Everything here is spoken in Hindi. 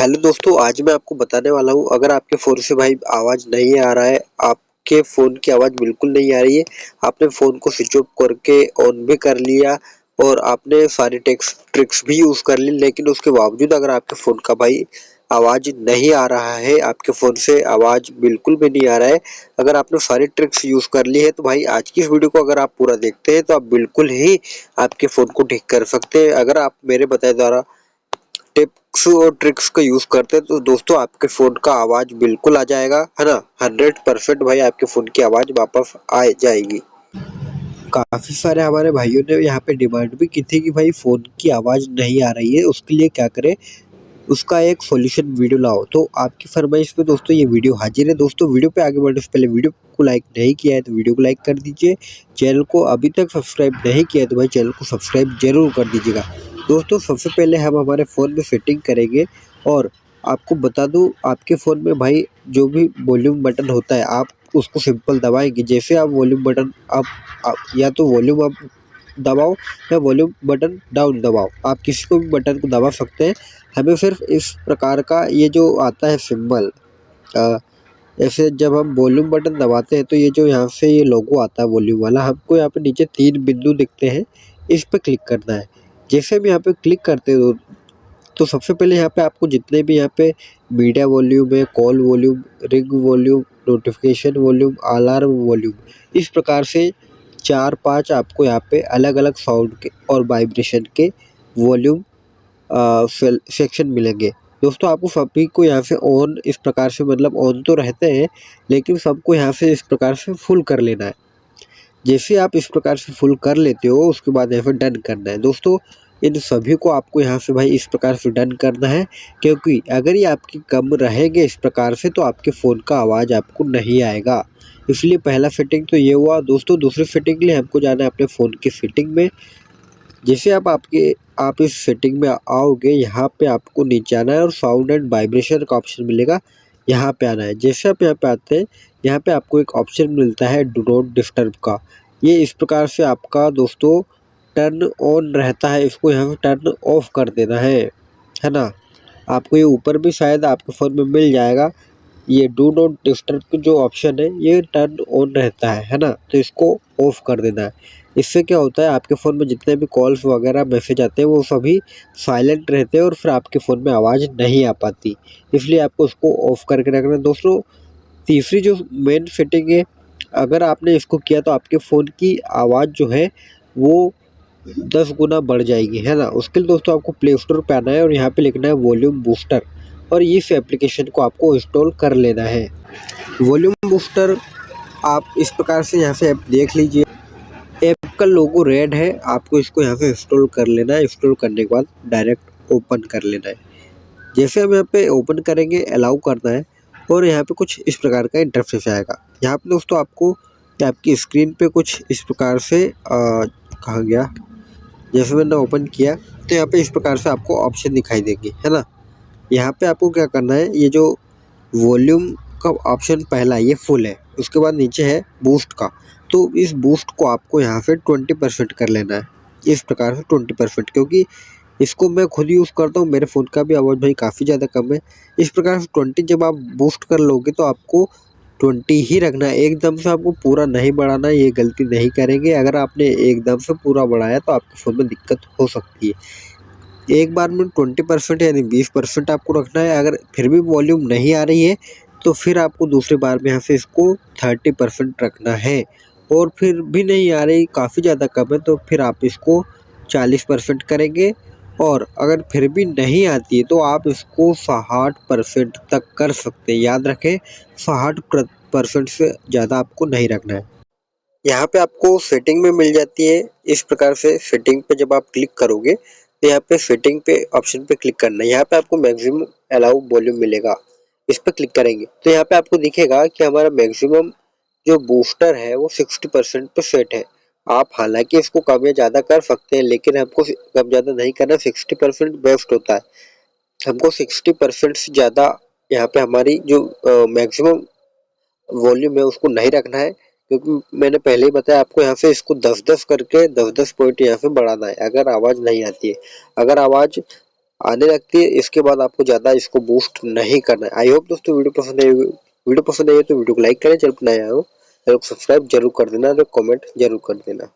हेलो दोस्तों, आज मैं आपको बताने वाला हूँ अगर आपके फ़ोन से भाई आवाज़ नहीं आ रहा है, आपके फ़ोन की आवाज़ बिल्कुल नहीं आ रही है, आपने फ़ोन को स्विच ऑफ करके ऑन भी कर लिया और आपने सारी ट्रिक्स भी यूज़ कर ली, लेकिन उसके बावजूद अगर आपके फ़ोन का भाई आवाज़ नहीं आ रहा है, आपके फ़ोन से आवाज़ बिल्कुल भी नहीं आ रहा है, अगर आपने सारी ट्रिक्स यूज़ कर ली है तो भाई आज की इस वीडियो को अगर आप पूरा देखते हैं तो आप बिल्कुल ही आपके फ़ोन को ठीक कर सकते हैं। अगर आप मेरे बताए द्वारा टिप्स और ट्रिक्स का यूज करते हैं तो दोस्तों आपके फोन का आवाज बिल्कुल आ जाएगा, है ना। 100% भाई आपके फोन की आवाज वापस आ जाएगी। काफी सारे हमारे भाइयों ने यहाँ पे डिमांड भी की थी कि भाई फोन की आवाज नहीं आ रही है, उसके लिए क्या करें, उसका एक सॉल्यूशन वीडियो लाओ। तो आपकी फरमाइश पे दोस्तों ये वीडियो हाजिर है। दोस्तों वीडियो पे आगे बढ़ने से पहले वीडियो को लाइक नहीं किया है तो वीडियो को लाइक कर दीजिए। चैनल को अभी तक सब्सक्राइब नहीं किया है तो भाई चैनल को सब्सक्राइब जरूर कर दीजिएगा। दोस्तों सबसे पहले हम हमारे फ़ोन में सेटिंग करेंगे और आपको बता दूं, आपके फ़ोन में भाई जो भी वॉल्यूम बटन होता है आप उसको सिंपल दबाएंगे। जैसे आप वॉल्यूम बटन आप या तो वॉल्यूम अप दबाओ या वॉल्यूम बटन डाउन दबाओ, आप किसी को भी बटन को दबा सकते हैं। हमें सिर्फ इस प्रकार का ये जो आता है सिंबल, ऐसे जब हम वॉल्यूम बटन दबाते हैं तो ये जो यहाँ से ये लोगो आता है वॉल्यूम वाला, हमको यहाँ पे नीचे 3 बिंदु दिखते हैं, इस पे क्लिक करना है। जैसे हम यहाँ पे क्लिक करते हो तो सबसे पहले यहाँ पे आपको जितने भी यहाँ पे मीडिया वॉल्यूम है, call volume, ring volume, notification volume, alarm volume, इस प्रकार से 4-5 आपको यहाँ पे अलग अलग साउंड के और वाइब्रेशन के वॉल्यूम सेक्शन मिलेंगे। दोस्तों आपको सभी को यहाँ से ऑन इस प्रकार से, मतलब ऑन तो रहते हैं लेकिन सबको यहाँ से इस प्रकार से फुल कर लेना है। जैसे आप इस प्रकार से फुल कर लेते हो उसके बाद यहाँ पे डन करना है। दोस्तों इन सभी को आपको यहाँ से भाई इस प्रकार से डन करना है, क्योंकि अगर ये आपके कम रहेंगे इस प्रकार से तो आपके फ़ोन का आवाज़ आपको नहीं आएगा। इसलिए पहला सेटिंग तो ये हुआ। दोस्तों दूसरी सेटिंग के लिए हमको जाना है अपने फ़ोन की सेटिंग में। जैसे आप इस सेटिंग में आओगे, यहाँ पे आपको नीचे आना है और साउंड एंड वाइब्रेशन का ऑप्शन मिलेगा, यहाँ पे आना है। जैसे आप यहाँ पे आते हैं, यहाँ पे आपको एक ऑप्शन मिलता है डू नॉट डिस्टर्ब का। ये इस प्रकार से आपका दोस्तों टर्न ऑन रहता है, इसको यहाँ पे टर्न ऑफ कर देना है ना। आपको ये ऊपर भी शायद आपके फ़ोन में मिल जाएगा, ये डू नॉट डिस्टर्ब का जो ऑप्शन है ये टर्न ऑन रहता है ना, तो इसको ऑफ कर देना है। इससे क्या होता है, आपके फ़ोन में जितने भी कॉल्स वगैरह मैसेज आते हैं वो सभी साइलेंट रहते हैं और फिर आपके फ़ोन में आवाज़ नहीं आ पाती, इसलिए आपको उसको ऑफ करके रखना है। दोस्तों तीसरी जो मेन सेटिंग है, अगर आपने इसको किया तो आपके फ़ोन की आवाज़ जो है वो 10 गुना बढ़ जाएगी, है ना। उसके लिए दोस्तों आपको प्ले स्टोर पे आना है और यहाँ पे लिखना है वॉल्यूम बूस्टर और इस एप्लीकेशन को आपको इंस्टॉल कर लेना है। वॉल्यूम बूस्टर आप इस प्रकार से यहाँ से ऐप देख लीजिए, ऐप का लोगो रेड है, आपको इसको यहाँ से इंस्टॉल कर लेना है। इंस्टॉल करने के बाद डायरेक्ट ओपन कर लेना है। जैसे हम यहाँ पे ओपन करेंगे अलाउ करना है और यहाँ पे कुछ इस प्रकार का इंटरफेस आएगा। यहाँ पे दोस्तों आपको आपकी स्क्रीन पे कुछ इस प्रकार से कहा गया, जैसे मैंने ओपन किया तो यहाँ पे इस प्रकार से आपको ऑप्शन दिखाई देंगे, है ना। यहाँ पे आपको क्या करना है, ये जो वॉल्यूम का ऑप्शन पहला ये फुल है, उसके बाद नीचे है बूस्ट का, तो इस बूस्ट को आपको यहाँ से 20% कर लेना है। इस प्रकार से 20%, क्योंकि इसको मैं खुद यूज़ करता हूँ, मेरे फ़ोन का भी आवाज़ भाई काफ़ी ज़्यादा कम है। इस प्रकार से 20 जब आप बूस्ट कर लोगे तो आपको 20 ही रखना है, एकदम से आपको पूरा नहीं बढ़ाना है, ये गलती नहीं करेंगे। अगर आपने एकदम से पूरा बढ़ाया तो आपके फ़ोन में दिक्कत हो सकती है। एक बार में 20% यानी 20% आपको रखना है। अगर फिर भी वॉल्यूम नहीं आ रही है तो फिर आपको दूसरी बार में यहाँ से इसको 30% रखना है, और फिर भी नहीं आ रही, काफ़ी ज़्यादा कम है, तो फिर आप इसको 40% करेंगे। और अगर फिर भी नहीं आती है तो आप इसको 60% तक कर सकते हैं। याद रखें 60% से ज़्यादा आपको नहीं रखना है। यहाँ पे आपको सेटिंग में मिल जाती है इस प्रकार से। सेटिंग पे जब आप क्लिक करोगे तो यहाँ पे सेटिंग पे ऑप्शन पे क्लिक करना है। यहाँ पे आपको मैक्सिमम अलाउ वॉल्यूम मिलेगा, इस पे क्लिक करेंगे तो यहाँ पे आपको दिखेगा कि हमारा मैक्सिमम जो बूस्टर है वो 60% पे सेट है। आप हालांकि इसको कम या ज़्यादा कर सकते हैं, लेकिन हमको कम ज़्यादा नहीं करना, 60% बेस्ट होता है। हमको 60% से ज़्यादा यहाँ पे हमारी जो मैक्सिमम वॉल्यूम है उसको नहीं रखना है, क्योंकि मैंने पहले ही बताया आपको यहाँ से इसको 10-10 करके 10-10 पॉइंट यहाँ से बढ़ाना है अगर आवाज़ नहीं आती है। अगर आवाज़ आने लगती है। इसके बाद आपको ज़्यादा इसको बूस्ट नहीं करना है। आई होप दोस्तों वीडियो पसंद आई है तो वीडियो को लाइक करें, चैनल पर नए आए हो चैनल को सब्सक्राइब जरूर कर देना और कमेंट जरूर कर देना।